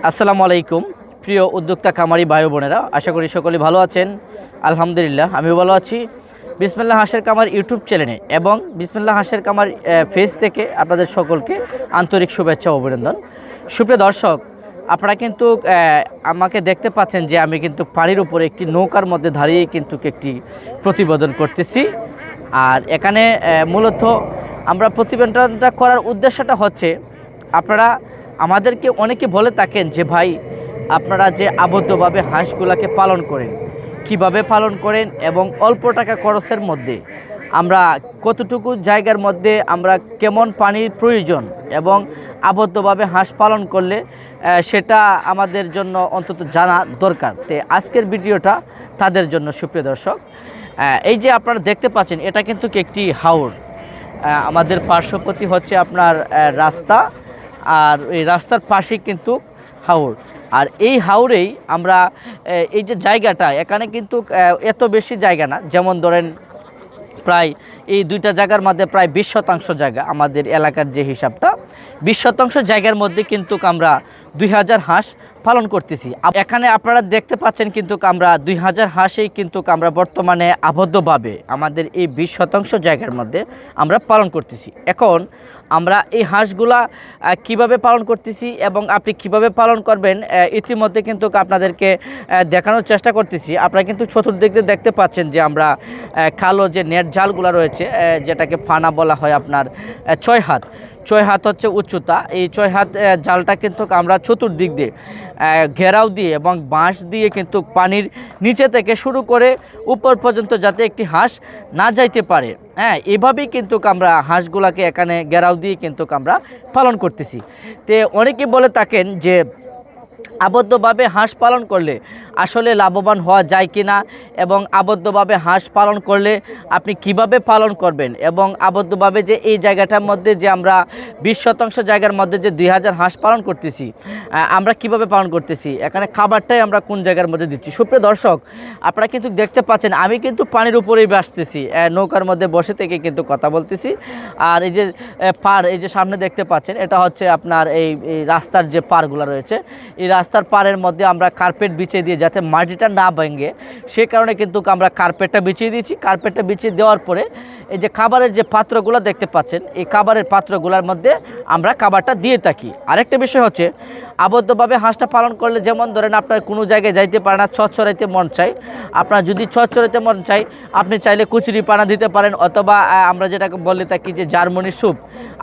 আসসালামু আলাইকুম প্রিয় উদ্যোক্তা খামারি ভাই বোনেরা, আশা করি সকলে ভালো আছেন। আলহামদুলিল্লাহ আমিও ভালো আছি। বিসমিল্লাহ হাঁসের কামার ইউটিউব চ্যানেলে এবং বিসমিল্লাহ হাঁসের কামার পেজ থেকে আপনাদের সকলকে আন্তরিক শুভেচ্ছা ও অভিনন্দন। সুপ্রিয় দর্শক, আপনারা কিন্তু আমাকে দেখতে পাচ্ছেন যে আমি কিন্তু পানির উপরে একটি নৌকার মধ্যে দাঁড়িয়ে কিন্তু একটি প্রতিবেদন করতেছি। আর এখানে মূলত আমরা প্রতিবেদনটা করার উদ্দেশ্যটা হচ্ছে, আপনারা আমাদেরকে অনেকে বলে থাকেন যে ভাই, আপনারা যে আবদ্ধভাবে হাঁসগুলাকে পালন করেন, কিভাবে পালন করেন এবং অল্প টাকা খরচের মধ্যে আমরা কতটুকু জায়গার মধ্যে আমরা কেমন পানির প্রয়োজন এবং আবদ্ধভাবে হাঁস পালন করলে সেটা আমাদের জন্য অন্তত জানা দরকার। তো আজকের ভিডিওটা তাদের জন্য। সুপ্রিয় দর্শক, এই যে আপনারা দেখতে পাচ্ছেন, এটা কিন্তু একটি হাওর। আমাদের পার্শ্ববর্তী হচ্ছে আপনার রাস্তা, আর এই রাস্তার পাশেই কিন্তু হাওর। আর এই হাওরেই আমরা এই যে জায়গাটা, এখানে কিন্তু এত বেশি জায়গা না, যেমন ধরেন প্রায় এই দুইটা জায়গার মধ্যে প্রায় 20% জায়গা, আমাদের এলাকার যে হিসাবটা 20% জায়গার মধ্যে কিন্তু আমরা 2000 হাঁস পালন করতেছি। এখানে আপনারা দেখতে পাচ্ছেন কিন্তু আমরা 2000 হাঁসেই কিন্তু আমরা বর্তমানে আবদ্ধভাবে আমাদের এই 20% জায়গার মধ্যে আমরা পালন করতেছি। এখন আমরা এই হাঁসগুলা কিভাবে পালন করতেছি এবং আপনি কিভাবে পালন করবেন ইতিমধ্যে কিন্তু আপনাদেরকে দেখানোর চেষ্টা করতেছি। আপনারা কিন্তু চতুর্দিকে দেখতে পাচ্ছেন যে আমরা কালো যে নেট জালগুলো রয়েছে, যেটাকে ফানা বলা হয়, আপনার 6 হাত হচ্ছে উচ্চতা। এই 6 হাত জালটা কিন্তু আমরা চতুর্দিক দিয়ে ঘেরাও দিয়ে এবং বাঁশ দিয়ে কিন্তু পানির নিচে থেকে শুরু করে উপর পর্যন্ত যাতে একটি হাঁস না যাইতে পারে, এভাবেই কিন্তু আমরা হাঁসগুলাকে এখানে ঘেরাও দিয়ে কিন্তু আমরা পালন করতেছি। তো অনেকে বলে থাকেন যে আবদ্ধভাবে হাঁস পালন করলে আসলে লাভবান হওয়া যায় কি না, এবং আবদ্ধভাবে হাঁস পালন করলে আপনি কিভাবে পালন করবেন, এবং আবদ্ধভাবে যে এই জায়গাটার মধ্যে যে আমরা 20% জায়গার মধ্যে যে 2000 হাঁস পালন করতেছি, আমরা কিভাবে পালন করতেছি, এখানে খাবারটাই আমরা কোন জায়গার মধ্যে দিচ্ছি। সুপ্রিয় দর্শক, আপনারা কিন্তু দেখতে পাচ্ছেন আমি কিন্তু পানির উপরেই আসতেছি, নৌকার মধ্যে বসে থেকে কিন্তু কথা বলতেছি। আর এই যে পার, এই যে সামনে দেখতে পাচ্ছেন, এটা হচ্ছে আপনার এই রাস্তার যে পারগুলো রয়েছে, এই রাস্তার পাড়ের মধ্যে আমরা কার্পেট বিছিয়ে দিয়ে যাতে মাটিটা না ভেঙে, সে কারণে কিন্তু আমরা কার্পেটটা বিছিয়ে দিয়েছি। কার্পেটটা বিছিয়ে দেওয়ার পরে এই যে খাবারের যে পাত্রগুলো দেখতে পাচ্ছেন, এই খাবারের পাত্রগুলোর মধ্যে আমরা খাবারটা দিয়ে থাকি। আরেকটা বিষয় হচ্ছে, আবদ্ধভাবে হাঁসটা পালন করলে, যেমন ধরেন আপনার কোনো জায়গায় যাইতে পারে না, ছট ছড়াইতে মন চাই, আপনার যদি ছট ছড়াইতে মন চাই, আপনি চাইলে কুচুরি পানা দিতে পারেন, অথবা আমরা যেটাকে বলে থাকি যে জার্মানির স্যুপ,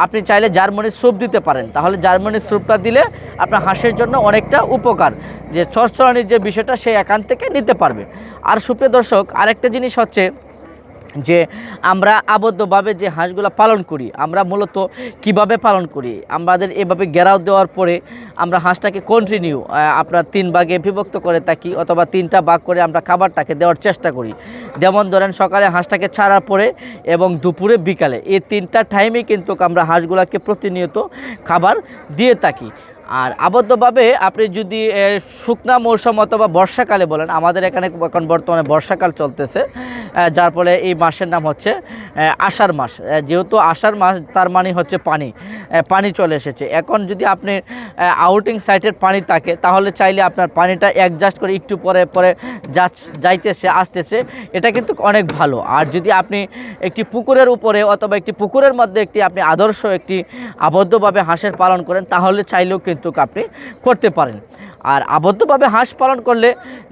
আপনি চাইলে জার্মানির স্যুপ দিতে পারেন। তাহলে জার্মানির স্যুপটা দিলে আপনার হাঁসের জন্য অনেকটা উপকার, যে ছট ছড়ানির যে বিষয়টা সে এখান থেকে নিতে পারবে। আর সুপ্রিয় দর্শক, আরেকটা জিনিস হচ্ছে যে আমরা আবদ্ধভাবে যে হাঁসগুলো পালন করি, আমরা মূলত কিভাবে পালন করি, আমাদের এভাবে ঘেরাও দেওয়ার পরে আমরা হাঁসটাকে কন্টিনিউ আপনার 3 ভাগে বিভক্ত করে থাকি, অথবা 3টা ভাগ করে আমরা খাবারটাকে দেওয়ার চেষ্টা করি। যেমন ধরেন সকালে হাঁসটাকে ছাড়ার পরে এবং দুপুরে বিকালে, এই 3টা টাইমে কিন্তু আমরা হাঁসগুলোকে প্রতিনিয়ত খাবার দিয়ে থাকি। আর আবদ্ধভাবে আপনি যদি শুকনা মৌসুম অথবা বর্ষাকালে বলেন, আমাদের এখানে এখন বর্তমানে বর্ষাকাল চলতেছে, যার ফলে এই মাসের নাম হচ্ছে আষাঢ় মাস। যেহেতু আষাঢ় মাস, তার মানে হচ্ছে পানি চলে এসেছে। এখন যদি আপনি আউটিং সাইটের পানি থাকে, তাহলে চাইলে আপনার পানিটা অ্যাডজাস্ট করে একটু পরে পরে যাইতেছে আসতেছে, এটা কিন্তু অনেক ভালো। আর যদি আপনি একটি পুকুরের উপরে অথবা একটি পুকুরের মধ্যে আপনি আদর্শ একটি আবদ্ধভাবে হাঁসের পালন করেন, তাহলে চাইলেও কিন্তু আপনি করতে পারেন। আর আবদ্ধভাবে হাঁস পালন করলে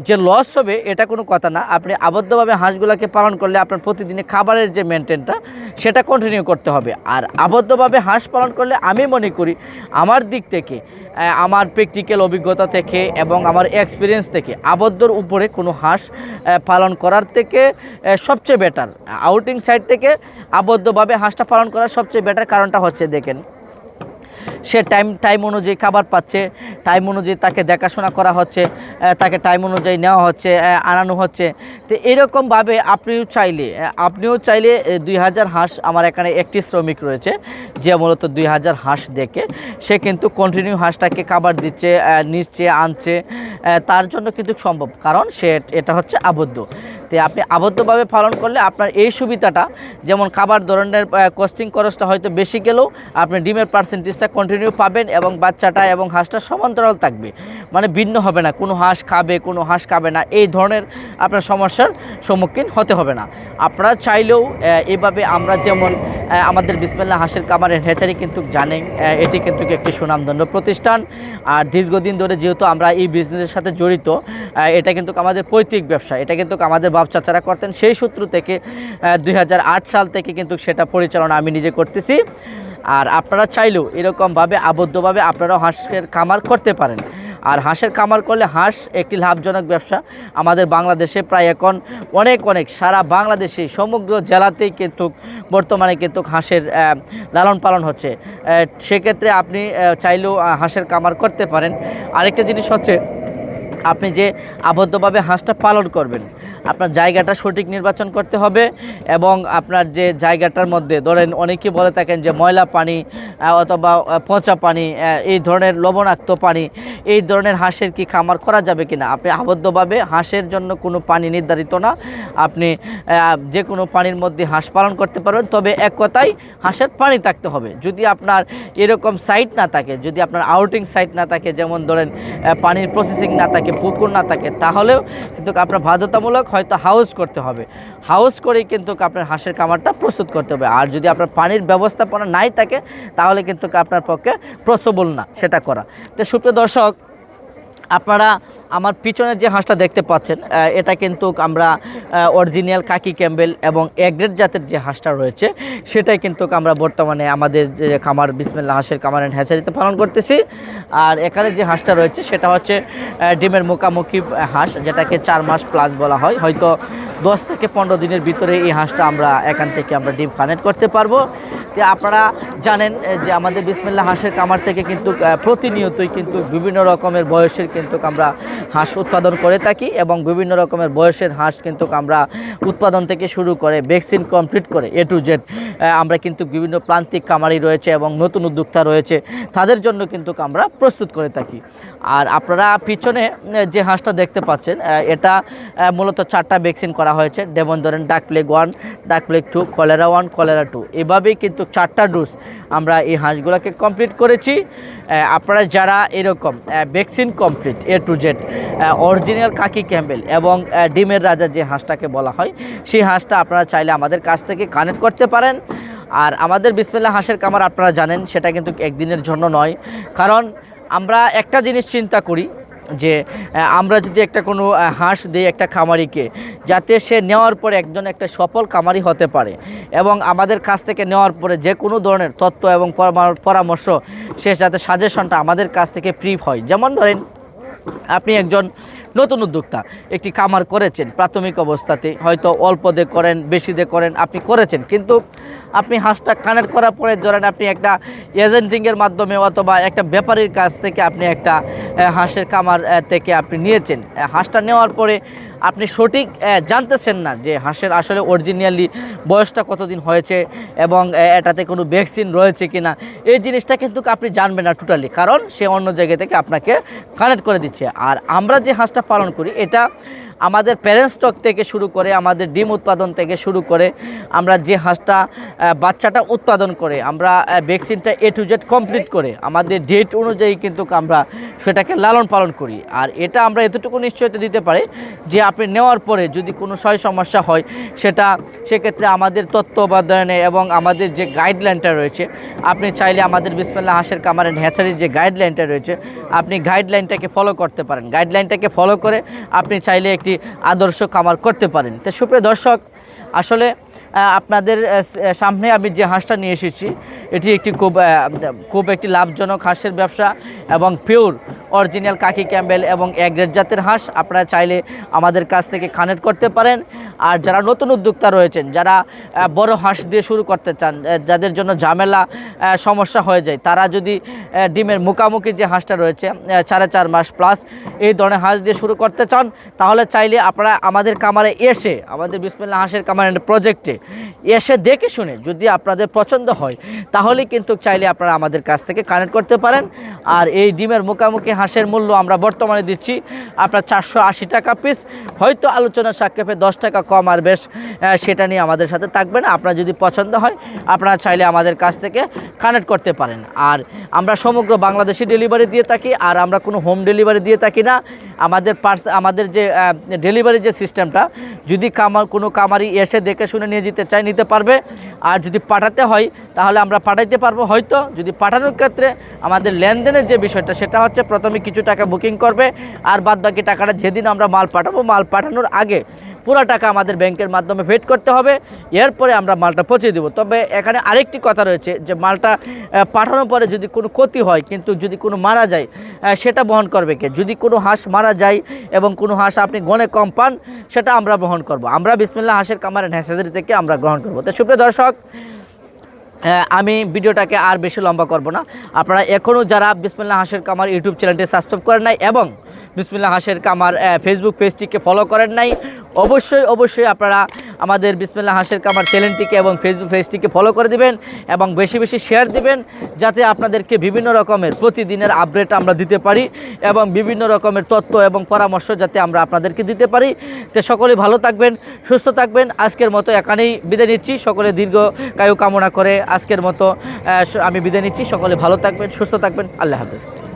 যে লস হবে এটা কোনো কথা না। আপনি আবদ্ধভাবে হাঁসগুলোকে পালন করলে আপনার প্রতিদিনে খাবারের যে মেনটেনটা, সেটা কন্টিনিউ করতে হবে। আর আবদ্ধভাবে হাঁস পালন করলে আমি মনে করি, আমার দিক থেকে, আমার প্র্যাকটিক্যাল অভিজ্ঞতা থেকে এবং আমার এক্সপিরিয়েন্স থেকে, আবদ্ধর উপরে কোনো হাঁস পালন করার থেকে সবচেয়ে বেটার, আউটিং সাইড থেকে আবদ্ধভাবে হাঁসটা পালন করার সবচেয়ে বেটার। কারণটা হচ্ছে, দেখেন, সে টাইম অনুযায়ী খাবার পাচ্ছে, টাইম অনুযায়ী তাকে দেখাশোনা করা হচ্ছে, তাকে টাইম অনুযায়ী নেওয়া হচ্ছে, আনানো হচ্ছে। তো এরকমভাবে আপনিও চাইলে 2000 হাঁস, আমার এখানে একটি শ্রমিক রয়েছে যে মূলত 2000 হাঁস দেখে সে কিন্তু কন্টিনিউ হাঁসটাকে খাবার দিচ্ছে, নিচ্ছে, আনছে, তার জন্য কিন্তু সম্ভব, কারণ এটা হচ্ছে আবদ্ধ। তো আপনি আবদ্ধভাবে পালন করলে আপনার এই সুবিধাটা, যেমন খাবার ধরনের কস্টিং খরচটা হয়তো বেশি গেলেও আপনি ডিমের পার্সেন্টেজটা কন্টিনিউ পাবেন এবং বাচ্চাটা এবং হাঁসটা সমান্তরাল থাকবে, মানে ভিন্ন হবে না, কোনো হাঁস খাবে কোনো হাঁস খাবে না, এই ধরনের আপনার সমস্যার সম্মুখীন হতে হবে না। আপনারা চাইলেও এভাবে আমরা যেমন আমাদের বিসমিল্লাহ হাঁসের খামার এন্ড হ্যাচারি কিন্তু জানেন এটি কিন্তু একটি সুনামধন্য প্রতিষ্ঠান। আর দীর্ঘদিন ধরে যেহেতু আমরা এই বিজনেসের সাথে জড়িত, এটা কিন্তু আমাদের পৈতৃক ব্যবসা, এটা কিন্তু আমাদের বাপ চাচারা করতেন, সেই সূত্র থেকে 2008 সাল থেকে কিন্তু সেটা পরিচালনা আমি নিজে করতেছি। আর আপনারা চাইলেও এরকমভাবে আবদ্ধভাবে আপনারাও হাঁসের খামার করতে পারেন। আর হাঁসের খামার করলে হাঁস একটি লাভজনক ব্যবসা। আমাদের বাংলাদেশে প্রায় এখন অনেক সারা বাংলাদেশে সমগ্র জেলাতেই কিন্তু বর্তমানে কিন্তু হাঁসের লালন পালন হচ্ছে। সেক্ষেত্রে আপনি চাইলেও হাঁসের খামার করতে পারেন। আরেকটা জিনিস হচ্ছে, আপনি যে আবদ্ধভাবে হাঁসটা পালন করবেন, আপনার জায়গাটা সঠিক নির্বাচন করতে হবে এবং আপনার যে জায়গাটার মধ্যে ধরেন অনেকে বলে থাকেন যে ময়লা পানি অথবা পচা পানি, এই ধরনের লবণাক্ত পানি, এই ধরনের হাঁসের কি খামার করা যাবে কিনা। আপনি আবদ্ধভাবে হাঁসের জন্য কোনো পানি নির্ধারিত না, আপনি যে কোনো পানির মধ্যে হাঁস পালন করতে পারবেন। তবে এক কথায় হাঁসের পানি থাকতে হবে। যদি আপনার এরকম সাইট না থাকে, যদি আপনার আউটিং সাইট না থাকে, যেমন ধরেন পানির প্রসেসিং না থাকে, পুকুর না থাকে, তাহলেও কিন্তু আপনার বাধ্যতামূলক হয়তো হাউস করতে হবে। হাউস করেই কিন্তু আপনার হাঁসের খামারটা প্রস্তুত করতে হবে। আর যদি আপনার পানির ব্যবস্থাপনা নাই থাকে, তাহলে কিন্তু আপনার পক্ষে পসিবল না সেটা করা। তো সুপ্রিয় দর্শক, আপনারা আমার পিছনে যে হাঁসটা দেখতে পাচ্ছেন, এটা কিন্তু আমরা অরিজিনাল কাকি ক্যাম্বেল এবং এগ্রেড জাতের যে হাঁসটা রয়েছে, সেটাই কিন্তু আমরা বর্তমানে আমাদের যে খামার বিসমিল্লাহ হাঁসের খামার এন্ড হ্যাচারিতে পালন করতেছি। আর এখানে যে হাঁসটা রয়েছে সেটা হচ্ছে ডিমের মুখামুখি হাঁস, যেটাকে 4 মাস প্লাস বলা হয়। হয়তো 10 থেকে 15 দিনের ভিতরে এই হাঁসটা আমরা এখান থেকে আমরা ডিম কানেক্ট করতে পারবো। তো আপনারা জানেন যে আমাদের বিসমিল্লাহ হাঁসের খামার থেকে কিন্তু প্রতিনিয়তই কিন্তু বিভিন্ন রকমের বয়সের কিন্তু আমরা হাঁস উৎপাদন করে থাকি এবং বিভিন্ন রকমের বয়সের হাঁস কিন্তু আমরা উৎপাদন থেকে শুরু করে ভ্যাকসিন কমপ্লিট করে A to Z আমরা কিন্তু বিভিন্ন প্রান্তিক খামারি রয়েছে এবং নতুন উদ্যোক্তা রয়েছে, তাদের জন্য কিন্তু আমরা প্রস্তুত করে থাকি। আর আপনারা পিছনে যে হাঁসটা দেখতে পাচ্ছেন, এটা মূলত 4টা ভ্যাকসিন করা হয়েছে। যেমন ধরেন ডাক প্লেগ 1, ডাক প্লেগ 2, কলেরা 1, কলেরা 2, এভাবেই কিন্তু 4টা ডোজ আমরা এই হাঁসগুলোকে কমপ্লিট করেছি। আপনারা যারা এরকম vaccine complete A to Z original কাকি ক্যাম্বেল এবং ডিমের রাজা যে হাঁসটাকে বলা হয়, সেই হাঁসটা আপনারা চাইলে আমাদের কাছ থেকে কানেক্ট করতে পারেন। আর আমাদের বিসমিল্লাহ হাঁসের খামার আপনারা জানেন সেটা কিন্তু একদিনের জন্য নয়, কারণ আমরা একটা জিনিস চিন্তা করি যে আমরা যদি একটা কোনো হাঁস দিই একটা খামারিকে, যাতে সে নেওয়ার পরে একজন একটা সফল খামারি হতে পারে এবং আমাদের কাছ থেকে নেওয়ার পরে যে কোনো ধরনের তথ্য এবং পরামর্শ, সে যাতে সাজেশনটা আমাদের কাছ থেকে ফ্রি হয়। যেমন ধরেন আপনি একজন নতুন উদ্যোক্তা, একটি খামার করেছেন, প্রাথমিক অবস্থাতে হয়তো অল্প দিয়ে করেন, বেশি দিয়ে করেন, আপনি করেছেন, কিন্তু আপনি হাঁসটা কানেক্ট করার পরে ধরেন আপনি একটা এজেন্টিংয়ের মাধ্যমে অথবা একটা ব্যাপারীর কাছ থেকে আপনি একটা হাঁসের খামার থেকে আপনি নিয়েছেন। হাঁসটা নেওয়ার পরে আপনি সঠিক জানতেছেন না যে হাঁসের আসলে অরিজিনালি বয়সটা কতদিন হয়েছে এবং এটাতে কোনো ভ্যাকসিন রয়েছে কি না, এই জিনিসটা কিন্তু আপনি জানবেন না টোটালি, কারণ সে অন্য জায়গা থেকে আপনাকে কানেক্ট করে দিচ্ছে। আর আমরা যে হাঁসটা পালন করি, এটা আমাদের প্যারেন্টস স্টক থেকে শুরু করে আমাদের ডিম উৎপাদন থেকে শুরু করে আমরা যে হাঁসটা বাচ্চাটা উৎপাদন করে আমরা ভ্যাকসিনটা A to Z কমপ্লিট করে আমাদের ডেট অনুযায়ী কিন্তু আমরা সেটাকে লালন পালন করি। আর এটা আমরা এতটুকু নিশ্চয়তা দিতে পারি যে আপনি নেওয়ার পরে যদি কোনো সমস্যা হয়, সেক্ষেত্রে আমাদের তত্ত্বাবধানে এবং আমাদের যে গাইডলাইনটা রয়েছে, আপনি চাইলে আমাদের বিসমিল্লাহ হাঁসের খামার এন্ড হ্যাচারির যে গাইডলাইনটা রয়েছে, আপনি গাইডলাইনটাকে ফলো করতে পারেন। গাইডলাইনটাকে ফলো করে আপনি চাইলে একটি আদর্শ খামার করতে পারেন। তো সুপ্রিয় দর্শক, আসলে আপনাদের সামনে আমি যে হাঁসটা নিয়ে এসেছি, এটি একটি খুব একটি লাভজনক হাঁসের ব্যবসা এবং পিওর অরিজিনাল কাকি ক্যাম্বেল এবং এগ্রেড জাতের হাঁস। আপনারা চাইলে আমাদের কাছ থেকে কানেক্ট করতে পারেন। আর যারা নতুন উদ্যোক্তা রয়েছেন, যারা বড় হাঁস দিয়ে শুরু করতে চান, যাদের জন্য ঝামেলা সমস্যা হয়ে যায়, তারা যদি ডিমের মুখামুখি যে হাঁসটা রয়েছে 4.5 মাস প্লাস, এই ধরনের হাঁস দিয়ে শুরু করতে চান, তাহলে চাইলে আপনারা আমাদের খামারে এসে, আমাদের বিসমিল্লাহ হাঁসের খামার প্রজেক্টে এসে দেখে শুনে যদি আপনাদের পছন্দ হয়, তাহলে তাহলে কিন্তু চাইলে আপনারা আমাদের কাছ থেকে কানেক্ট করতে পারেন। আর এই ডিমের মুখামুখি হাঁসের মূল্য আমরা বর্তমানে দিচ্ছি আপনার 480 টাকা পিস। হয়তো আলোচনার সাপেক্ষে 10 টাকা কম আর বেশ সেটা নিয়ে আমাদের সাথে থাকবেন। আপনার যদি পছন্দ হয় আপনারা চাইলে আমাদের কাছ থেকে কানেক্ট করতে পারেন। আর আমরা সমগ্র বাংলাদেশে ডেলিভারি দিয়ে থাকি, আর আমরা কোনো হোম ডেলিভারি দিয়ে থাকি না। আমাদের যে ডেলিভারি যে সিস্টেমটা, যদি কোনো কামারি এসে দেখে শুনে নিয়ে যেতে চায় নিতে পারবে, আর যদি পাঠাতে হয় তাহলে আমরা পাঠাইতে পারবো। হয়তো যদি পাঠানোর ক্ষেত্রে আমাদের লেনদেনের যে বিষয়টা সেটা হচ্ছে প্রথমে কিছু টাকা বুকিং করবে, আর বাদবাকি টাকাটা যেদিন আমরা মাল পাঠাবো, মাল পাঠানোর আগে পুরো টাকা আমাদের ব্যাংকের মাধ্যমে পেড করতে হবে, এরপরে আমরা মালটা পৌঁছে দেবো। তবে এখানে আরেকটি কথা রয়েছে যে মালটা পাঠানোর পরে যদি কোনো ক্ষতি হয়, কিন্তু যদি কোনো মারা যায় সেটা বহন করবে কে? যদি কোনো হাঁস মারা যায় এবং কোনো হাঁস আপনি গনে কম পান, সেটা আমরা বহন করব। আমরা বিসমিল্লাহ হাঁসের কামার হ্যাচারি থেকে আমরা গ্রহণ করব। তো সুপ্রিয় দর্শক, আমি ভিডিওটাকে আর বেশি লম্বা করব না। আপনারা এখনও যারা বিসমিল্লাহ হাঁসের কামার ইউটিউব চ্যানেলটি সাবস্ক্রাইব করেন নাই এবং বিসমিল্লাহ হাঁসের কামার ফেসবুক পেজটিকে ফলো করেন নাই, অবশ্যই আপনারা আমাদের বিসমিল্লাহ হাঁসের কামার চ্যানেলটিকে এবং ফেসবুক পেজটিকে ফলো করে দিবেন এবং বেশি বেশি শেয়ার দিবেন, যাতে আপনাদেরকে বিভিন্ন রকমের প্রতিদিনের আপডেট আমরা দিতে পারি এবং বিভিন্ন রকমের তথ্য এবং পরামর্শ যাতে আমরা আপনাদেরকে দিতে পারি। তো সকলে ভালো থাকবেন, সুস্থ থাকবেন। আজকের মতো এখানেই বিদায় নিচ্ছি, সকলে দীর্ঘায়ু কামনা করে আজকের মতো আমি বিদায় নিচ্ছি। সকলে ভালো থাকবেন, সুস্থ থাকবেন। আল্লাহ হাফেজ।